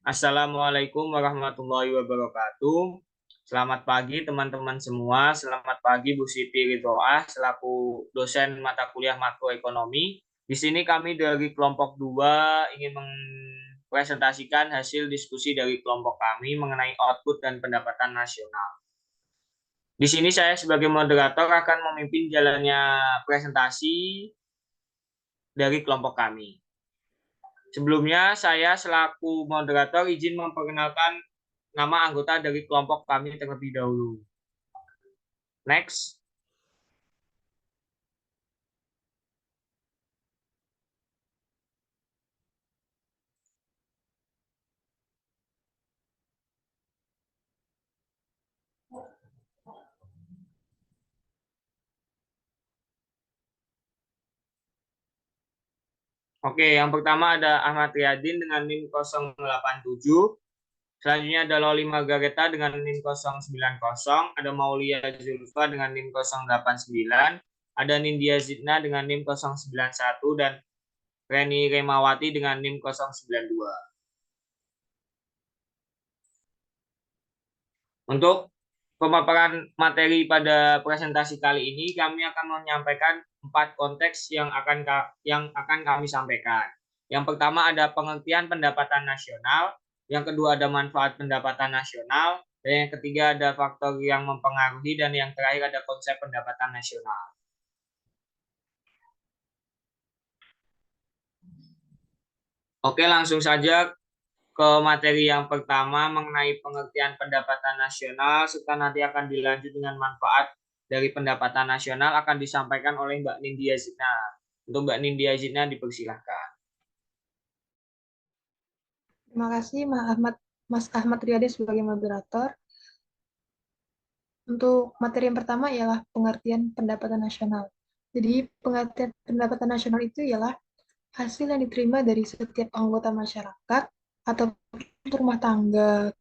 Assalamualaikum warahmatullahi wabarakatuh. Selamat pagi teman-teman semua. Selamat pagi Bu Siti Ridhoah selaku dosen mata kuliah makroekonomi. Di sini kami dari kelompok 2 ingin mempresentasikan hasil diskusi dari kelompok kami mengenai output dan pendapatan nasional. Di sini saya sebagai moderator akan memimpin jalannya presentasi dari kelompok kami. Sebelumnya, saya selaku moderator izin memperkenalkan nama anggota dari kelompok kami terlebih dahulu. Next. Oke, yang pertama ada Ahmad Riyadin dengan NIM 087. Selanjutnya ada Loli Margareta dengan NIM 090. Ada Maulia Zulfa dengan NIM 089. Ada Nindya Zidna dengan NIM 091. Dan Reni Remawati dengan NIM 092. Untuk pemaparan materi pada presentasi kali ini, kami akan menyampaikan 4 konteks yang akan kami sampaikan. Yang pertama ada pengertian pendapatan nasional, yang kedua ada manfaat pendapatan nasional, dan yang ketiga ada faktor yang mempengaruhi, dan yang terakhir ada konsep pendapatan nasional. Oke, langsung saja ke materi yang pertama mengenai pengertian pendapatan nasional, serta nanti akan dilanjut dengan manfaat dari pendapatan nasional akan disampaikan oleh Mbak Nindya Zidna. Untuk Mbak Nindya Zidna dipersilahkan. Terima kasih Mas Ahmad Riyadi sebagai moderator. Untuk materi yang pertama ialah pengertian pendapatan nasional. Jadi pengertian pendapatan nasional itu ialah hasil yang diterima dari setiap anggota masyarakat atau rumah tangga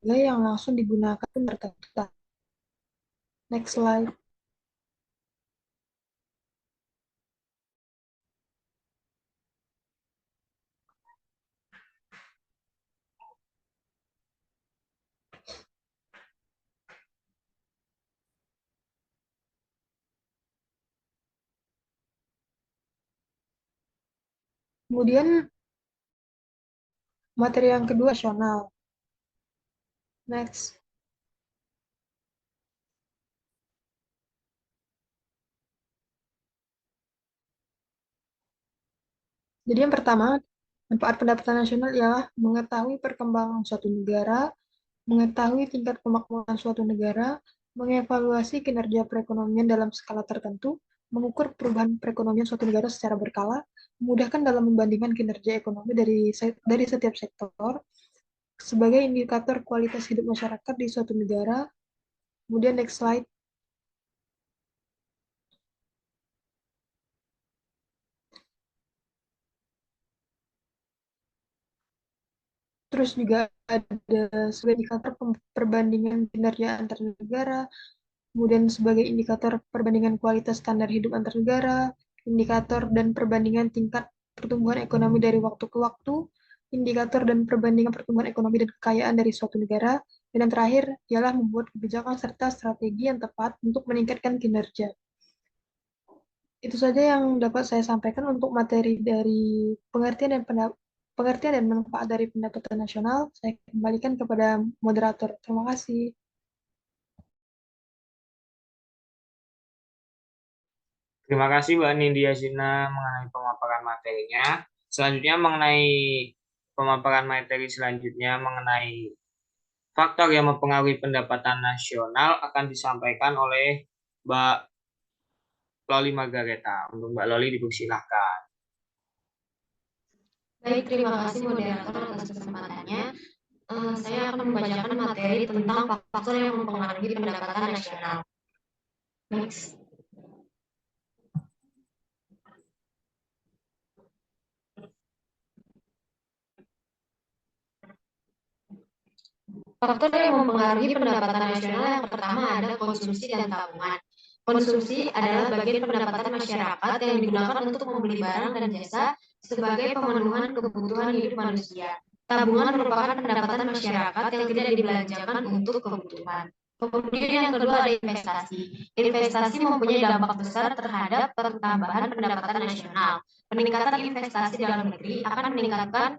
yang langsung digunakan tertentu. Next slide. Kemudian materi yang kedua nasional. Next. Jadi yang pertama, manfaat pendapatan nasional ialah mengetahui perkembangan suatu negara, mengetahui tingkat kemakmuran suatu negara, mengevaluasi kinerja perekonomian dalam skala tertentu, mengukur perubahan perekonomian suatu negara secara berkala, memudahkan dalam membandingkan kinerja ekonomi dari setiap sektor, sebagai indikator kualitas hidup masyarakat di suatu negara. Kemudian next slide. Terus juga ada sebagai indikator perbandingan kinerja antar negara, kemudian sebagai indikator perbandingan kualitas standar hidup antar negara, indikator dan perbandingan tingkat pertumbuhan ekonomi dari waktu ke waktu, indikator dan perbandingan pertumbuhan ekonomi dan kekayaan dari suatu negara, dan yang terakhir ialah membuat kebijakan serta strategi yang tepat untuk meningkatkan kinerja. Itu saja yang dapat saya sampaikan untuk materi dari pengertian dan manfaat dari pendapatan nasional. Saya kembalikan kepada moderator. Terima kasih. Terima kasih Mbak Nindya Zidna mengenai pemaparan materinya. Selanjutnya mengenai pemaparan materi selanjutnya mengenai faktor yang mempengaruhi pendapatan nasional akan disampaikan oleh Mbak Loli Margareta. Untuk Mbak Loli dipersilahkan. Baik, terima kasih moderator atas kesempatannya. Saya akan membacakan materi tentang faktor yang mempengaruhi pendapatan nasional. Next. Faktor yang mempengaruhi pendapatan nasional yang pertama ada konsumsi dan tabungan. Konsumsi adalah bagian pendapatan masyarakat yang digunakan untuk membeli barang dan jasa sebagai pemenuhan kebutuhan hidup manusia. Tabungan merupakan pendapatan masyarakat yang tidak dibelanjakan untuk kebutuhan. Kemudian yang kedua ada investasi. Investasi mempunyai dampak besar terhadap pertambahan pendapatan nasional. Peningkatan investasi dalam negeri akan meningkatkan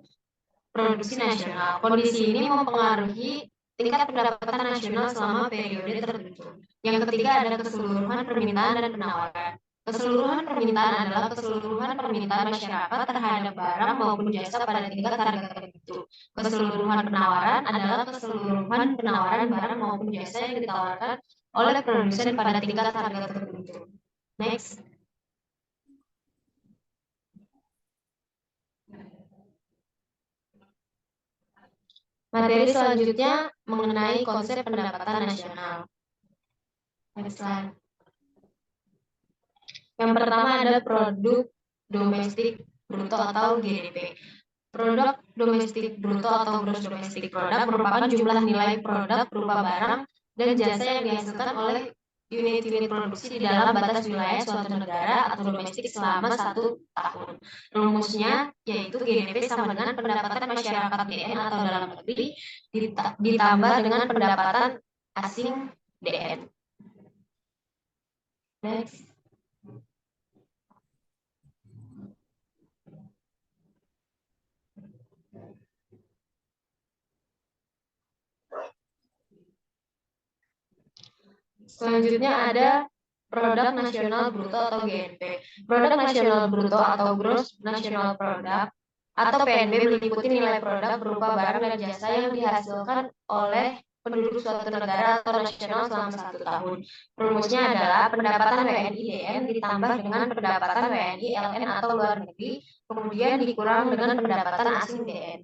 produksi nasional. Kondisi ini mempengaruhi tingkat pendapatan nasional selama periode tertentu. Yang ketiga ada keseluruhan permintaan dan penawaran. Keseluruhan permintaan adalah keseluruhan permintaan masyarakat terhadap barang maupun jasa pada tingkat harga tertentu. Keseluruhan penawaran adalah keseluruhan penawaran barang maupun jasa yang ditawarkan oleh produsen pada tingkat harga tertentu. Next. Materi selanjutnya mengenai konsep pendapatan nasional. Next slide. Yang pertama ada produk domestik bruto atau GDP. Produk domestik bruto atau gross domestic product merupakan jumlah nilai produk berupa barang dan jasa yang dihasilkan oleh unit-unit produksi di dalam batas wilayah suatu negara atau domestik selama 1 tahun. Rumusnya yaitu GDP sama dengan pendapatan masyarakat DN atau dalam negeri ditambah dengan pendapatan asing DN. Next. Selanjutnya ada produk nasional bruto atau GNP. Produk nasional bruto atau gross national product atau PNB meliputi nilai produk berupa barang dan jasa yang dihasilkan oleh penduduk suatu negara atau nasional selama 1 tahun. Rumusnya adalah pendapatan WNI DN ditambah dengan pendapatan WNI LN atau luar negeri, kemudian dikurang dengan pendapatan asing DN.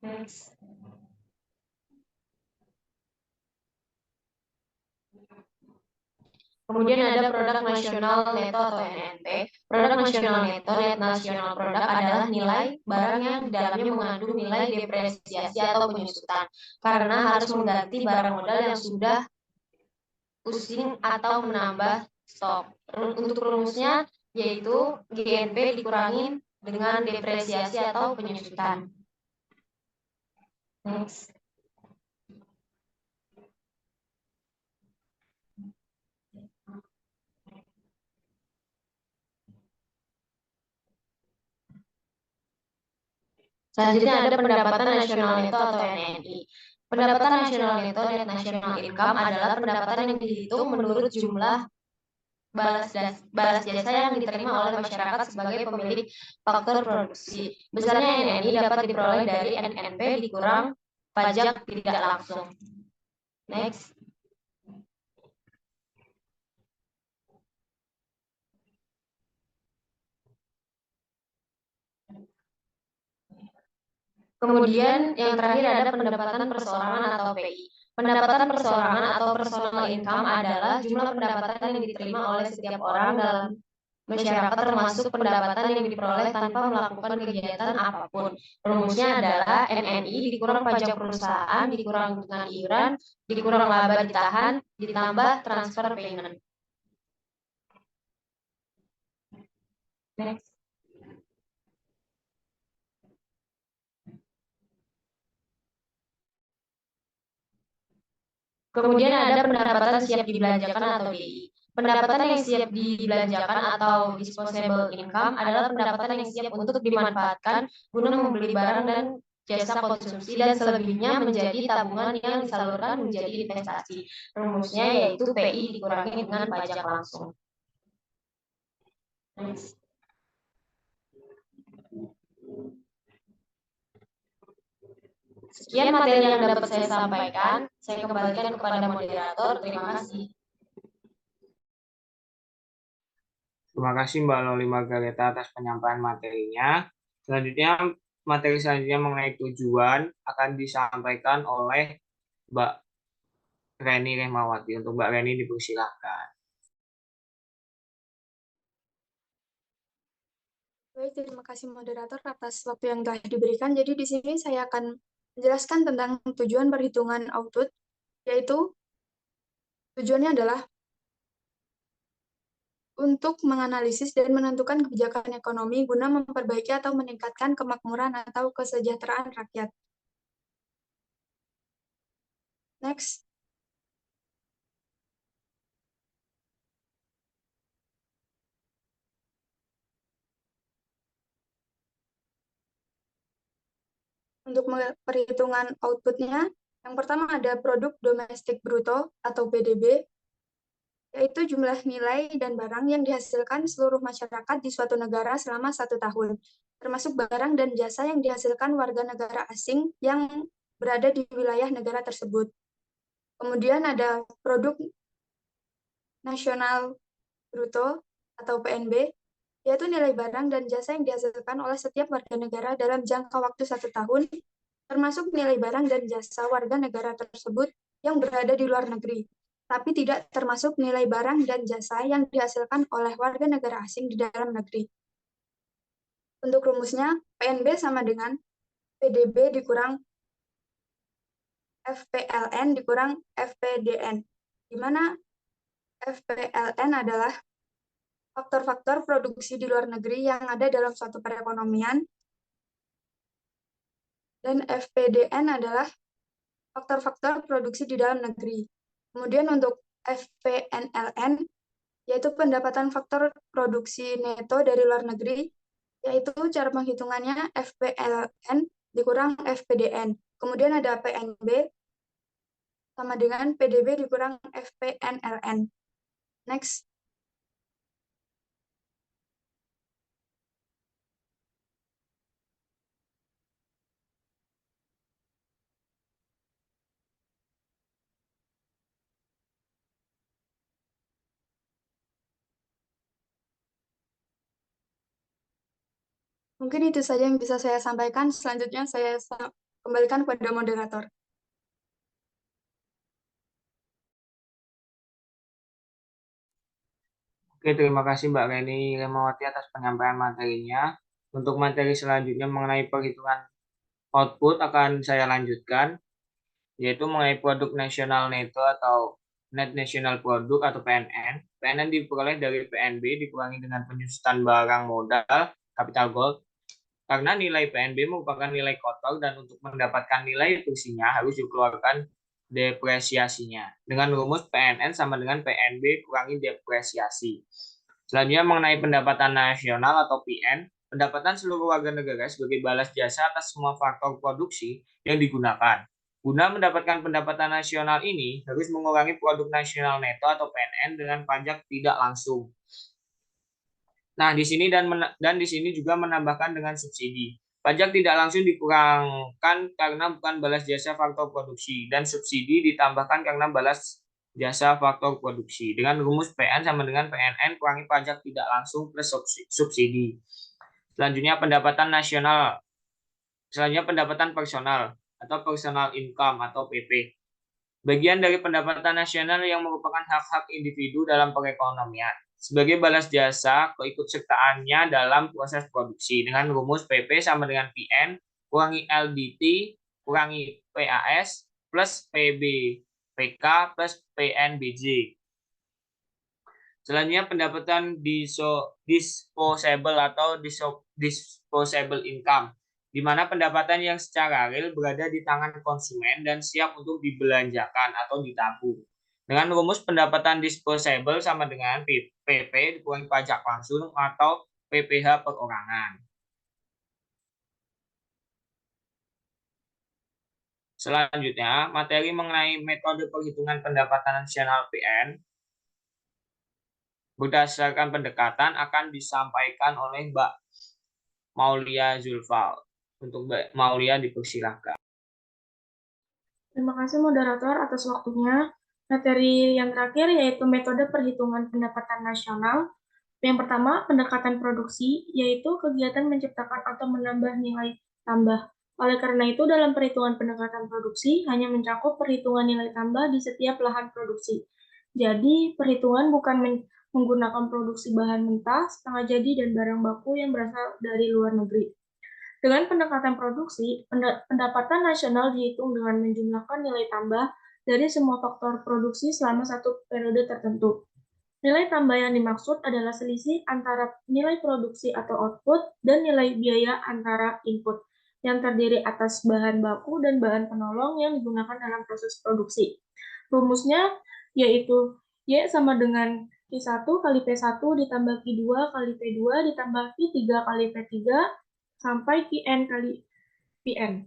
Next. Kemudian ada produk nasional neto atau NNP. Produk nasional neto, net nasional produk adalah nilai barang yang di dalamnya mengandung nilai depresiasi atau penyusutan karena harus mengganti barang modal yang sudah using atau menambah stok. Untuk rumusnya yaitu GNP dikurangi dengan depresiasi atau penyusutan. Next. Selanjutnya ada pendapatan nasional neto atau NNI. Pendapatan nasional neto net national income adalah pendapatan yang dihitung menurut jumlah balas jasa yang diterima oleh masyarakat sebagai pemilik faktor produksi. Besarnya NNI dapat diperoleh dari NNP dikurang pajak tidak langsung. Next. Kemudian yang terakhir ada pendapatan perseorangan atau PI. Pendapatan perseorangan atau personal income adalah jumlah pendapatan yang diterima oleh setiap orang dalam masyarakat termasuk pendapatan yang diperoleh tanpa melakukan kegiatan apapun. Rumusnya adalah NNI dikurang pajak perusahaan, dikurang dengan iuran, dikurang laba ditahan, ditambah transfer payment. Next. Kemudian ada pendapatan siap dibelanjakan atau DI. Pendapatan yang siap dibelanjakan atau disposable income adalah pendapatan yang siap untuk dimanfaatkan guna membeli barang dan jasa konsumsi dan selebihnya menjadi tabungan yang disalurkan menjadi investasi. Rumusnya yaitu PI dikurangi dengan pajak langsung. Next. Sekian materi yang dapat saya sampaikan. Saya kembalikan kepada moderator. Terima kasih. Terima kasih Mbak Loli Margareta atas penyampaian materinya. Selanjutnya, materi selanjutnya mengenai tujuan akan disampaikan oleh Mbak Reni Remawati. Untuk Mbak Reni dipersilakan. Baik, terima kasih moderator atas waktu yang telah diberikan. Jadi di sini saya akan menjelaskan tentang tujuan perhitungan output. yaitu tujuannya adalah untuk menganalisis dan menentukan kebijakan ekonomi guna memperbaiki atau meningkatkan kemakmuran atau kesejahteraan rakyat. Next. Untuk perhitungan outputnya, yang pertama ada produk domestik bruto atau PDB, yaitu jumlah nilai dan barang yang dihasilkan seluruh masyarakat di suatu negara selama 1 tahun, termasuk barang dan jasa yang dihasilkan warga negara asing yang berada di wilayah negara tersebut. Kemudian ada produk nasional bruto atau PNB, yaitu nilai barang dan jasa yang dihasilkan oleh setiap warga negara dalam jangka waktu 1 tahun, termasuk nilai barang dan jasa warga negara tersebut yang berada di luar negeri, tapi tidak termasuk nilai barang dan jasa yang dihasilkan oleh warga negara asing di dalam negeri. Untuk rumusnya, PNB sama dengan PDB dikurang FPLN dikurang FPDN, di mana FPLN adalah faktor-faktor produksi di luar negeri yang ada dalam suatu perekonomian, dan FPDN adalah faktor-faktor produksi di dalam negeri. Kemudian untuk FPNLN, yaitu pendapatan faktor produksi neto dari luar negeri, yaitu cara penghitungannya FPLN dikurang FPDN. Kemudian ada PNB sama dengan PDB dikurang FPNLN. Next. Mungkin itu saja yang bisa saya sampaikan. Selanjutnya saya kembalikan kepada moderator. Oke, terima kasih Mbak Reni Lemawati atas penyampaian materinya. Untuk materi selanjutnya mengenai perhitungan output akan saya lanjutkan, yaitu mengenai produk nasional neto atau net national product atau PNN. PNN diperoleh dari PNB dikurangi dengan penyusutan barang modal capital gold, karena nilai PNB merupakan nilai kotor dan untuk mendapatkan nilai bersihnya harus dikeluarkan depresiasinya. Dengan rumus PNN sama dengan PNB kurangi depresiasi. Selanjutnya mengenai pendapatan nasional atau PN, pendapatan seluruh warga negara sebagai balas jasa atas semua faktor produksi yang digunakan. Guna mendapatkan pendapatan nasional ini harus mengurangi produk nasional neto atau PNN dengan pajak tidak langsung. Nah, di sini dan di sini juga menambahkan dengan subsidi. Pajak tidak langsung dikurangkan karena bukan balas jasa faktor produksi, dan subsidi ditambahkan karena balas jasa faktor produksi. Dengan rumus PN sama dengan PNN kurangi pajak tidak langsung plus subsidi. Selanjutnya pendapatan nasional. Selanjutnya pendapatan personal atau personal income atau PP. Bagian dari pendapatan nasional yang merupakan hak-hak individu dalam perekonomian sebagai balas jasa keikutsertaannya dalam proses produksi. Dengan rumus PP sama dengan PN kurangi LDT kurangi PAS plus PB PK plus PNBJ. Selanjutnya pendapatan disposable atau disposable income, di mana pendapatan yang secara real berada di tangan konsumen dan siap untuk dibelanjakan atau ditabung. Dengan rumus pendapatan disposable sama dengan PP dikurangi pajak langsung atau PPh perorangan. Selanjutnya, materi mengenai metode perhitungan pendapatan nasional PN berdasarkan pendekatan akan disampaikan oleh Mbak Maulia Zulfa. Untuk Mbak Maulia dipersilakan. Terima kasih moderator atas waktunya. Materi yang terakhir yaitu metode perhitungan pendapatan nasional. Yang pertama, pendekatan produksi, yaitu kegiatan menciptakan atau menambah nilai tambah. Oleh karena itu, dalam perhitungan pendekatan produksi hanya mencakup perhitungan nilai tambah di setiap lahan produksi. Jadi, perhitungan bukan menggunakan produksi bahan mentah, setengah jadi, dan barang baku yang berasal dari luar negeri. Dengan pendekatan produksi, pendapatan nasional dihitung dengan menjumlahkan nilai tambah dari semua faktor produksi selama satu periode tertentu. Nilai tambah yang dimaksud adalah selisih antara nilai produksi atau output dan nilai biaya antara input, yang terdiri atas bahan baku dan bahan penolong yang digunakan dalam proses produksi. Rumusnya yaitu Y sama dengan Q1 kali P1 ditambah Q2 kali P2 ditambah Q3 kali P3 sampai Qn kali Pn.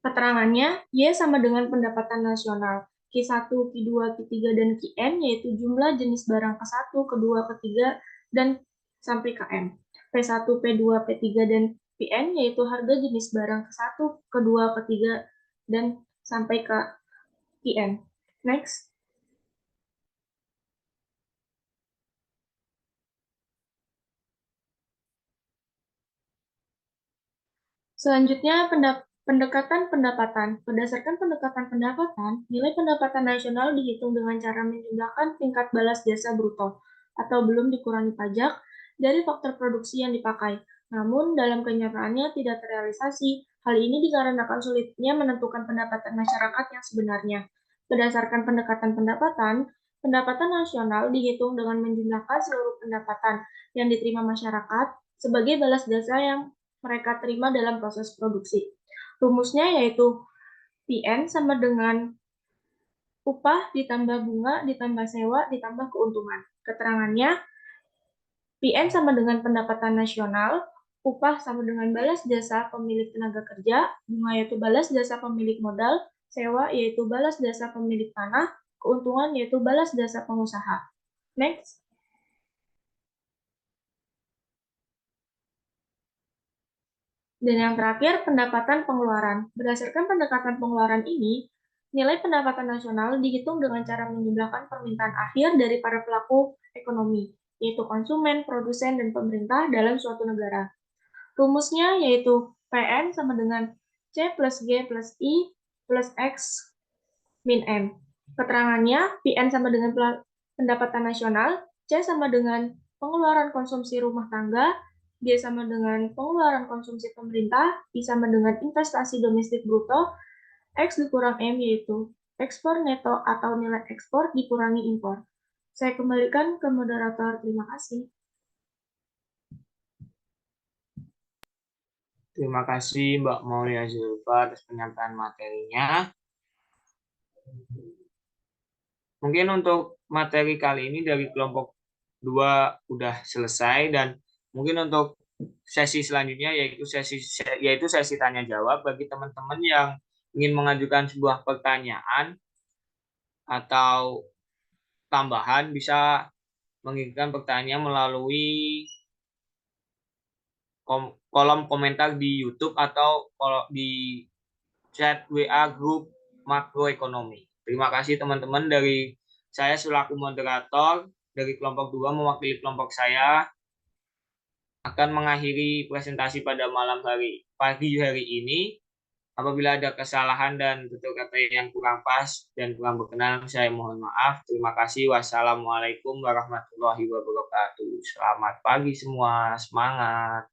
Keterangannya, Y sama dengan pendapatan nasional. Q1, Q2, Q3, dan Qn yaitu jumlah jenis barang ke-1, ke-2, ke-3, dan sampai Km. P1, P2, P3, dan Pn yaitu harga jenis barang ke-1, ke-2, ke-3, dan sampai ke Qn. Next. Selanjutnya, pendekatan pendapatan. Berdasarkan pendekatan pendapatan, nilai pendapatan nasional dihitung dengan cara menjumlahkan tingkat balas jasa bruto atau belum dikurangi pajak dari faktor produksi yang dipakai. Namun, dalam kenyataannya tidak terrealisasi. Hal ini dikarenakan sulitnya menentukan pendapatan masyarakat yang sebenarnya. Berdasarkan pendekatan pendapatan, pendapatan nasional dihitung dengan menjumlahkan seluruh pendapatan yang diterima masyarakat sebagai balas jasa yang mereka terima dalam proses produksi. Rumusnya yaitu PN sama dengan upah ditambah bunga ditambah sewa ditambah keuntungan. Keterangannya, PN sama dengan pendapatan nasional, upah sama dengan balas jasa pemilik tenaga kerja, bunga yaitu balas jasa pemilik modal, sewa yaitu balas jasa pemilik tanah, keuntungan yaitu balas jasa pengusaha. Next. Dan yang terakhir, pendapatan pengeluaran. Berdasarkan pendekatan pengeluaran ini, nilai pendapatan nasional dihitung dengan cara menjumlahkan permintaan akhir dari para pelaku ekonomi, yaitu konsumen, produsen, dan pemerintah dalam suatu negara. Rumusnya yaitu PN sama dengan C plus G plus I plus X min M. Keterangannya, PN sama dengan pendapatan nasional, C sama dengan pengeluaran konsumsi rumah tangga, G sama dengan pengeluaran konsumsi pemerintah, I sama dengan investasi domestik bruto, X dikurang M yaitu ekspor neto atau nilai ekspor dikurangi impor. Saya kembalikan ke moderator. Terima kasih. Terima kasih Mbak Maulia Zulfa atas penyampaian materinya. Mungkin untuk materi kali ini dari kelompok 2 udah selesai, dan mungkin untuk sesi selanjutnya yaitu sesi tanya jawab bagi teman-teman yang ingin mengajukan sebuah pertanyaan atau tambahan bisa mengirimkan pertanyaan melalui kolom komentar di YouTube atau di chat WA grup makroekonomi. Terima kasih teman-teman. Dari saya selaku moderator dari kelompok 2 mewakili kelompok saya akan mengakhiri presentasi pada pagi hari ini. Apabila ada kesalahan dan tutur kata yang kurang pas dan kurang berkenan, saya mohon maaf. Terima kasih. Wassalamualaikum warahmatullahi wabarakatuh. Selamat pagi semua. Semangat.